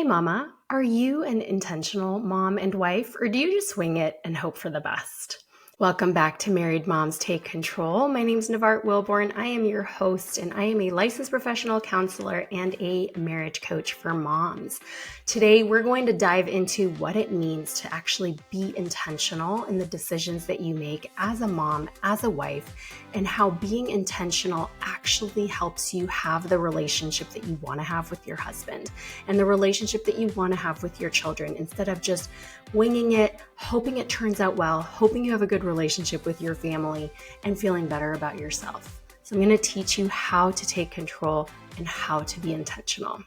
Hey mama, are you an intentional mom and wife, or do you just wing it and hope for the best? Welcome back to Married Moms Take Control. My name is Nevart Willborn. I am your host, and I am a licensed professional counselor and a marriage coach for moms. Today, we're going to dive into what it means to actually be intentional in the decisions that you make as a mom, as a wife, and how being intentional actually helps you have the relationship that you want to have with your husband and the relationship that you want to have with your children, instead of just winging it, hoping it turns out well, hoping you have a good relationship with your family, and feeling better about yourself. So I'm going to teach you how to take control and how to be intentional.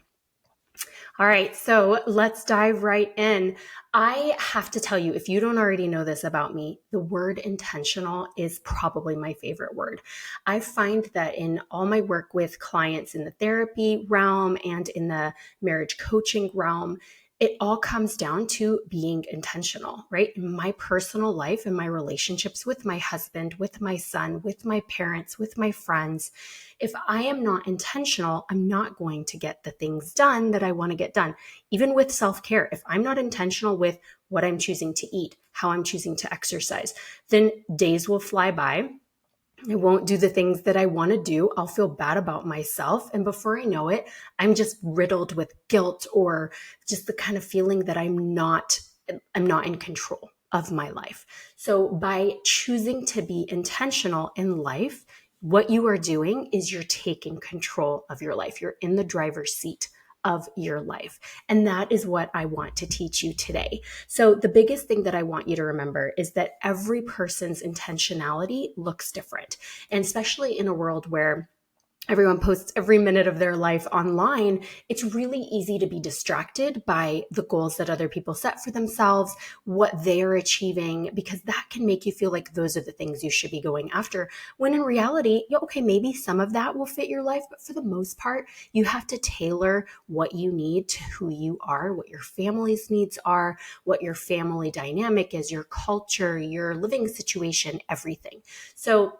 All right, so let's dive right in. I have to tell you, if you don't already know this about me, the word intentional is probably my favorite word. I find that in all my work with clients in the therapy realm and in the marriage coaching realm, it all comes down to being intentional, right? In my personal life and my relationships with my husband, with my son, with my parents, with my friends, if I am not intentional, I'm not going to get the things done that I want to get done. Even with self-care, if I'm not intentional with what I'm choosing to eat, how I'm choosing to exercise, then days will fly by. I won't do the things that I want to do. I'll feel bad about myself. And before I know it, I'm just riddled with guilt or just the kind of feeling that I'm not in control of my life. So by choosing to be intentional in life, what you are doing is you're taking control of your life. You're in the driver's seat of your life. And that is what I want to teach you today. So the biggest thing that I want you to remember is that every person's intentionality looks different. And especially in a world where everyone posts every minute of their life online, it's really easy to be distracted by the goals that other people set for themselves, what they're achieving, because that can make you feel like those are the things you should be going after. When in reality, okay, maybe some of that will fit your life, but for the most part, you have to tailor what you need to who you are, what your family's needs are, what your family dynamic is, your culture, your living situation, everything. So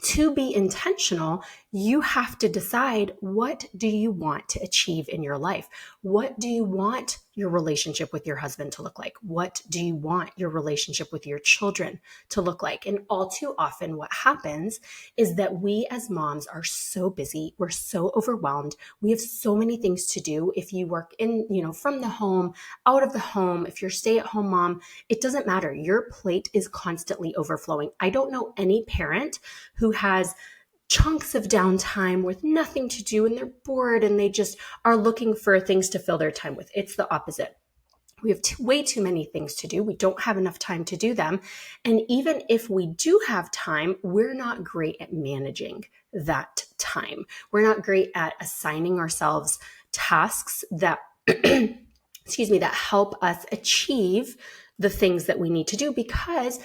to be intentional, you have to decide, what do you want to achieve in your life? What do you want your relationship with your husband to look like? What do you want your relationship with your children to look like? And all too often what happens is that we as moms are so busy, we're so overwhelmed, we have so many things to do. If you work in, from the home, out of the home, if you're stay-at-home mom, it doesn't matter. Your plate is constantly overflowing. I don't know any parent who has chunks of downtime with nothing to do and they're bored and they just are looking for things to fill their time with. It's the opposite. We have way too many things to do. We don't have enough time to do them. And even if we do have time, we're not great at managing that time. We're not great at assigning ourselves tasks that, that help us achieve the things that we need to do, because,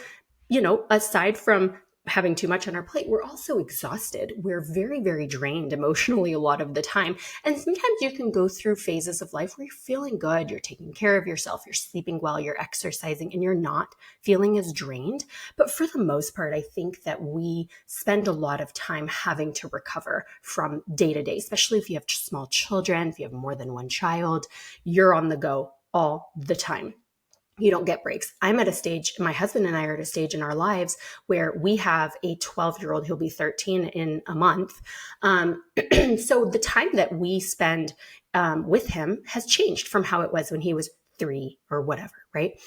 aside from having too much on our plate, we're also exhausted. We're very, very drained emotionally a lot of the time. And sometimes you can go through phases of life where you're feeling good, you're taking care of yourself, you're sleeping well, you're exercising, and you're not feeling as drained. But for the most part, I think that we spend a lot of time having to recover from day to day, especially if you have small children, if you have more than one child, you're on the go all the time. You don't get breaks. I'm at a stage, my husband and I are at a stage in our lives where we have a 12-year-old, he'll be 13 in a month. So the time that we spend with him has changed from how it was when he was 3 or whatever, right?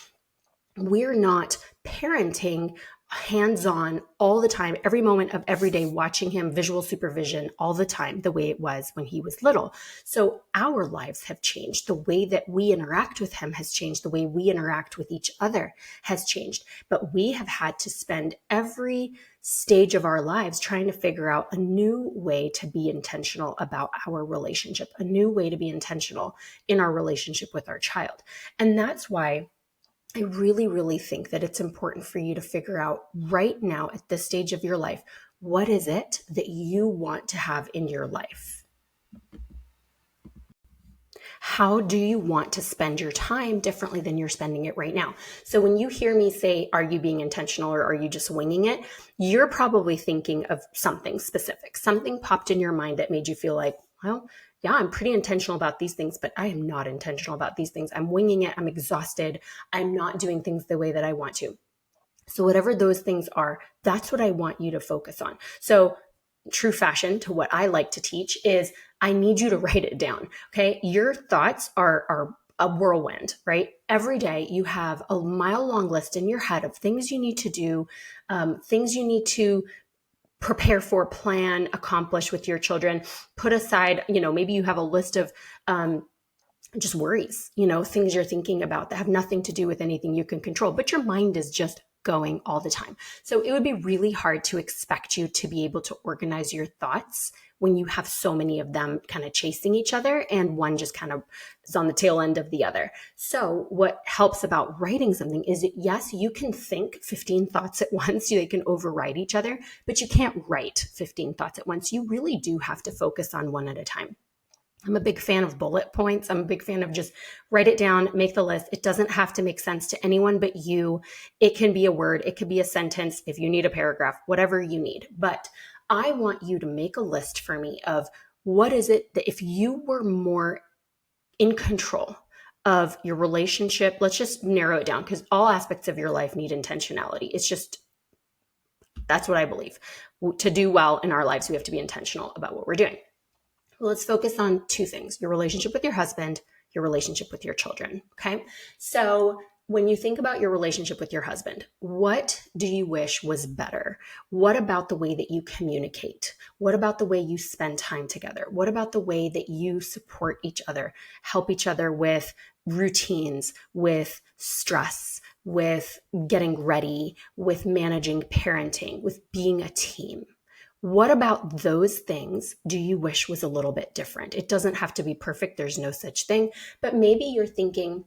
We're not parenting hands-on all the time, every moment of every day, watching him, visual supervision all the time, the way it was when he was little. So our lives have changed. The way that we interact with him has changed. The way we interact with each other has changed. But we have had to spend every stage of our lives trying to figure out a new way to be intentional about our relationship, a new way to be intentional in our relationship with our child. And that's why I really, really think that it's important for you to figure out right now at this stage of your life, what is it that you want to have in your life? How do you want to spend your time differently than you're spending it right now? So when you hear me say, are you being intentional or are you just winging it? You're probably thinking of something specific. Something popped in your mind that made you feel like, well, yeah, I'm pretty intentional about these things, but I am not intentional about these things. I'm winging it. I'm exhausted. I'm not doing things the way that I want to. So whatever those things are, that's what I want you to focus on. So true fashion to what I like to teach is I need you to write it down. Okay. Your thoughts are a whirlwind, right? Every day you have a mile long list in your head of things you need to do, things you need to prepare for, plan, accomplish with your children. Put aside, maybe you have a list of just worries, things you're thinking about that have nothing to do with anything you can control, but your mind is just going all the time. So it would be really hard to expect you to be able to organize your thoughts when you have so many of them kind of chasing each other and one just kind of is on the tail end of the other. So what helps about writing something is that, yes, you can think 15 thoughts at once. They can override each other, but you can't write 15 thoughts at once. You really do have to focus on one at a time. I'm a big fan of bullet points. I'm a big fan of just write it down, make the list. It doesn't have to make sense to anyone but you. It can be a word. It could be a sentence if you need a paragraph, whatever you need. But I want you to make a list for me of what is it that if you were more in control of your relationship, let's just narrow it down because all aspects of your life need intentionality. It's just, that's what I believe. To do well in our lives, we have to be intentional about what we're doing. Well, let's focus on two things: your relationship with your husband, your relationship with your children. Okay. So when you think about your relationship with your husband, what do you wish was better? What about the way that you communicate? What about the way you spend time together? What about the way that you support each other, help each other with routines, with stress, with getting ready, with managing parenting, with being a team? What about those things do you wish was a little bit different? It doesn't have to be perfect. There's no such thing. But maybe you're thinking,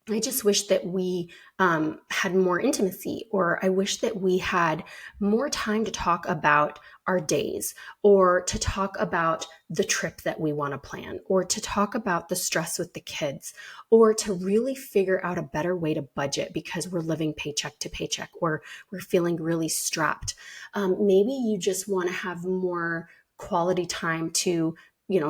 I just wish that we had more intimacy, or I wish that we had more time to talk about our days, or to talk about the trip that we want to plan, or to talk about the stress with the kids, or to really figure out a better way to budget because we're living paycheck to paycheck, or we're feeling really strapped. Maybe you just want to have more quality time to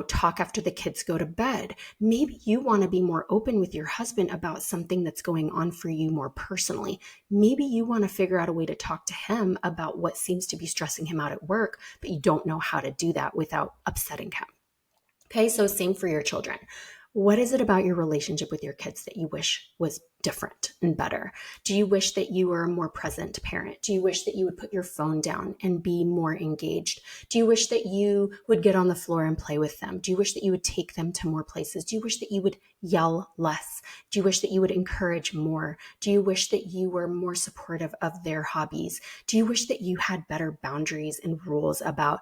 talk after the kids go to bed. Maybe you want to be more open with your husband about something that's going on for you more personally. Maybe you want to figure out a way to talk to him about what seems to be stressing him out at work, but you don't know how to do that without upsetting him. Okay, so same for your children. What is it about your relationship with your kids that you wish was different and better? Do you wish that you were a more present parent? Do you wish that you would put your phone down and be more engaged? Do you wish that you would get on the floor and play with them? Do you wish that you would take them to more places? Do you wish that you would yell less? Do you wish that you would encourage more? Do you wish that you were more supportive of their hobbies? Do you wish that you had better boundaries and rules about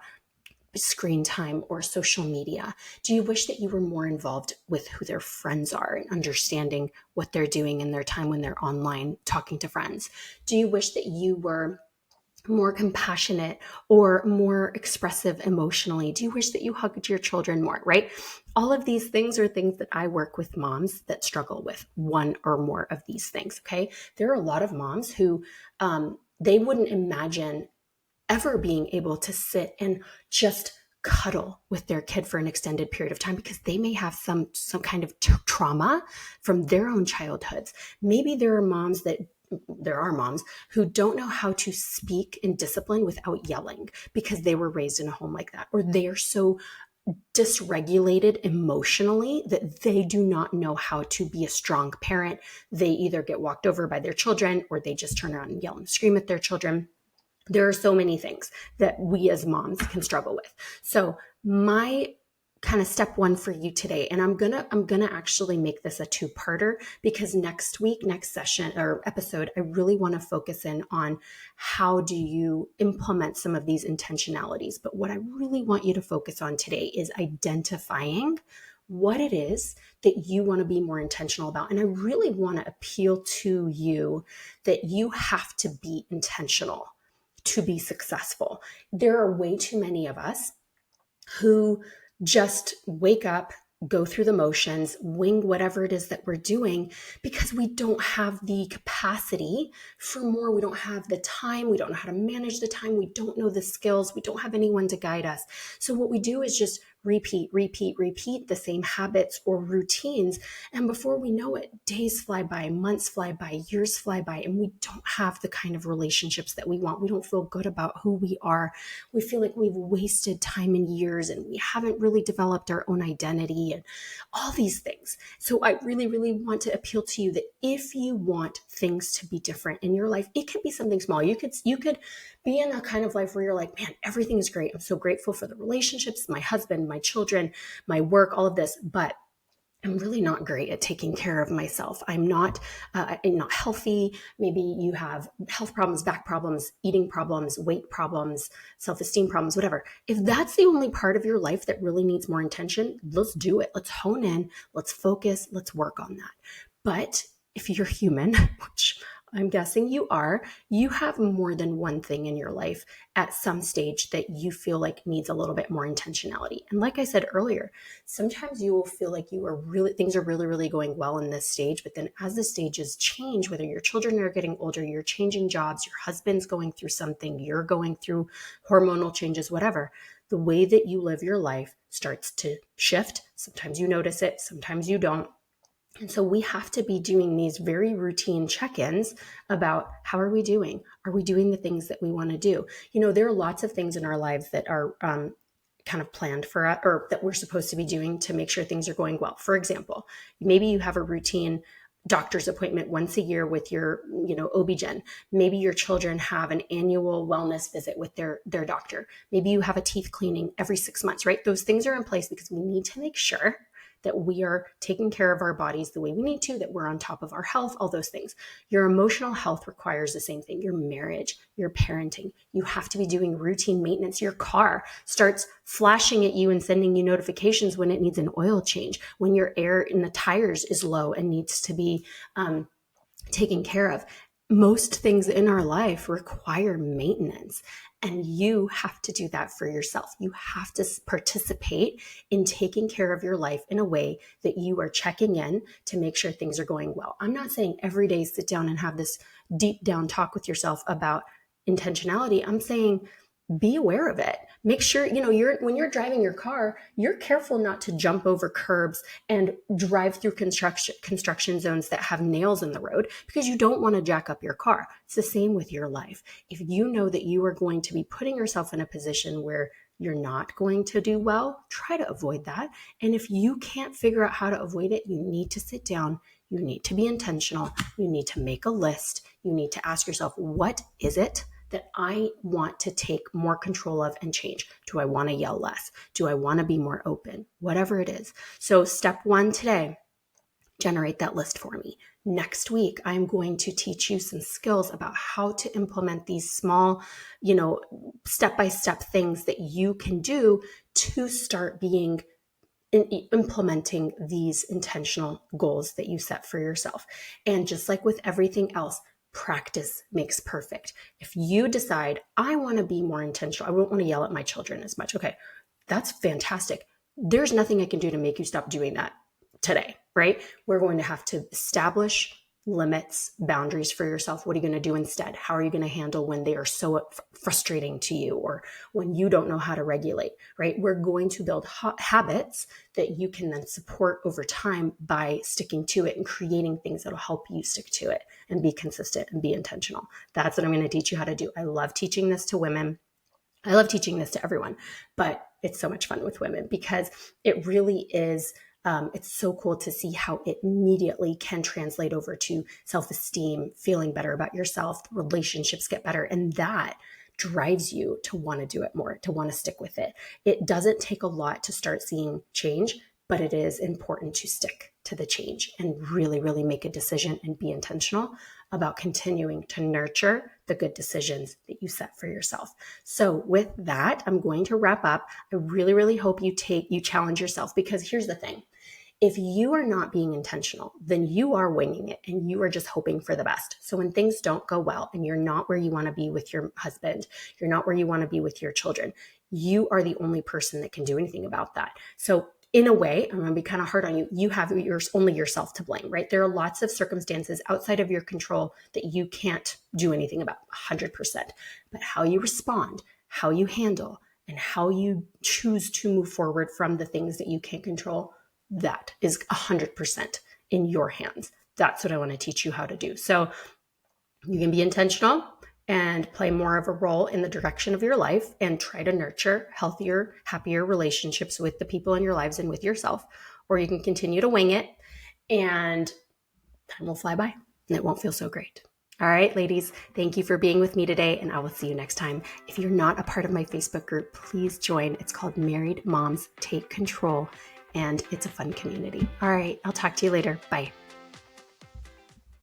screen time or social media? Do you wish that you were more involved with who their friends are and understanding what they're doing in their time when they're online talking to friends? Do you wish that you were more compassionate or more expressive emotionally? Do you wish that you hugged your children more, right? All of these things are things that I work with moms that struggle with one or more of these things, okay? There are a lot of moms who they wouldn't imagine ever being able to sit and just cuddle with their kid for an extended period of time because they may have some kind of trauma from their own childhoods. Maybe there are moms who don't know how to speak in discipline without yelling because they were raised in a home like that, or they are so dysregulated emotionally that they do not know how to be a strong parent. They either get walked over by their children or they just turn around and yell and scream at their children. There are so many things that we as moms can struggle with. So my kind of step one for you today, and I'm gonna actually make this a two-parter because next session or episode, I really want to focus in on how do you implement some of these intentionalities. But what I really want you to focus on today is identifying what it is that you want to be more intentional about. And I really want to appeal to you that you have to be intentional to be successful. There are way too many of us who just wake up, go through the motions, wing whatever it is that we're doing because we don't have the capacity for more. We don't have the time. We don't know how to manage the time. We don't know the skills. We don't have anyone to guide us. So what we do is just repeat the same habits or routines. And before we know it, days fly by, months fly by, years fly by, and we don't have the kind of relationships that we want. We don't feel good about who we are. We feel like we've wasted time and years, and we haven't really developed our own identity and all these things. So I really, really want to appeal to you that if you want things to be different in your life, it could be something small. You could be in a kind of life where you're like, man, everything is great. I'm so grateful for the relationships, my husband, my children, my work, all of this, but I'm really not great at taking care of myself. I'm not healthy. Maybe you have health problems, back problems, eating problems, weight problems, self-esteem problems, whatever. If that's the only part of your life that really needs more attention, let's do it. Let's hone in. Let's focus. Let's work on that. But if you're human, which I'm guessing you are, you have more than one thing in your life at some stage that you feel like needs a little bit more intentionality. And like I said earlier, sometimes you will feel like things are really, really going well in this stage. But then as the stages change, whether your children are getting older, you're changing jobs, your husband's going through something, you're going through hormonal changes, whatever, the way that you live your life starts to shift. Sometimes you notice it, sometimes you don't. And so we have to be doing these very routine check-ins about how are we doing? Are we doing the things that we want to do? There are lots of things in our lives that are kind of planned for us, or that we're supposed to be doing to make sure things are going well. For example, maybe you have a routine doctor's appointment once a year with your, OB-GYN. Maybe your children have an annual wellness visit with their doctor. Maybe you have a teeth cleaning every 6 months, right? Those things are in place because we need to make sure that we are taking care of our bodies the way we need to, that we're on top of our health, all those things. Your emotional health requires the same thing. Your marriage, your parenting, you have to be doing routine maintenance. Your car starts flashing at you and sending you notifications when it needs an oil change, when your air in the tires is low and needs to be taken care of. Most things in our life require maintenance, and you have to do that for yourself. You have to participate in taking care of your life in a way that you are checking in to make sure things are going well. I'm not saying every day sit down and have this deep down talk with yourself about intentionality. I'm saying be aware of it. Make sure, when you're driving your car, you're careful not to jump over curbs and drive through construction zones that have nails in the road, because you don't want to jack up your car. It's the same with your life. If you know that you are going to be putting yourself in a position where you're not going to do well, try to avoid that. And if you can't figure out how to avoid it, you need to sit down. You need to be intentional. You need to make a list. You need to ask yourself, what is it that I want to take more control of and change? Do I want to yell less? Do I want to be more open? Whatever it is. So step 1 today, generate that list for me. Next week, I'm going to teach you some skills about how to implement these small, step-by-step things that you can do to start implementing these intentional goals that you set for yourself. And just like with everything else, practice makes perfect. If you decide, I want to be more intentional, I don't want to yell at my children as much. Okay, that's fantastic. There's nothing I can do to make you stop doing that today, right? We're going to have to establish limits, boundaries for yourself. What are you going to do instead? How are you going to handle when they are so frustrating to you, or when you don't know how to regulate, right? We're going to build habits that you can then support over time by sticking to it and creating things that'll help you stick to it and be consistent and be intentional. That's what I'm going to teach you how to do. I love teaching this to women. I love teaching this to everyone, but it's so much fun with women because it really is. It's so cool to see how it immediately can translate over to self-esteem, feeling better about yourself, relationships get better. And that drives you to want to do it more, to want to stick with it. It doesn't take a lot to start seeing change, but it is important to stick to the change and really, really make a decision and be intentional about continuing to nurture the good decisions that you set for yourself. So with that, I'm going to wrap up. I really, really hope you challenge yourself, because here's the thing. If you are not being intentional, then you are winging it and you are just hoping for the best. So when things don't go well and you're not where you want to be with your husband, you're not where you want to be with your children, you are the only person that can do anything about that. So in a way, I'm going to be kind of hard on you. You have only yourself to blame, right? There are lots of circumstances outside of your control that you can't do anything about 100%. But how you respond, how you handle, and how you choose to move forward from the things that you can't control, that is 100% in your hands. That's what I want to teach you how to do. So you can be intentional and play more of a role in the direction of your life and try to nurture healthier, happier relationships with the people in your lives and with yourself. Or you can continue to wing it and time will fly by and it won't feel so great. All right, ladies, thank you for being with me today, and I will see you next time. If you're not a part of my Facebook group, please join. It's called Married Moms Take Control, and it's a fun community. All right, I'll talk to you later. Bye.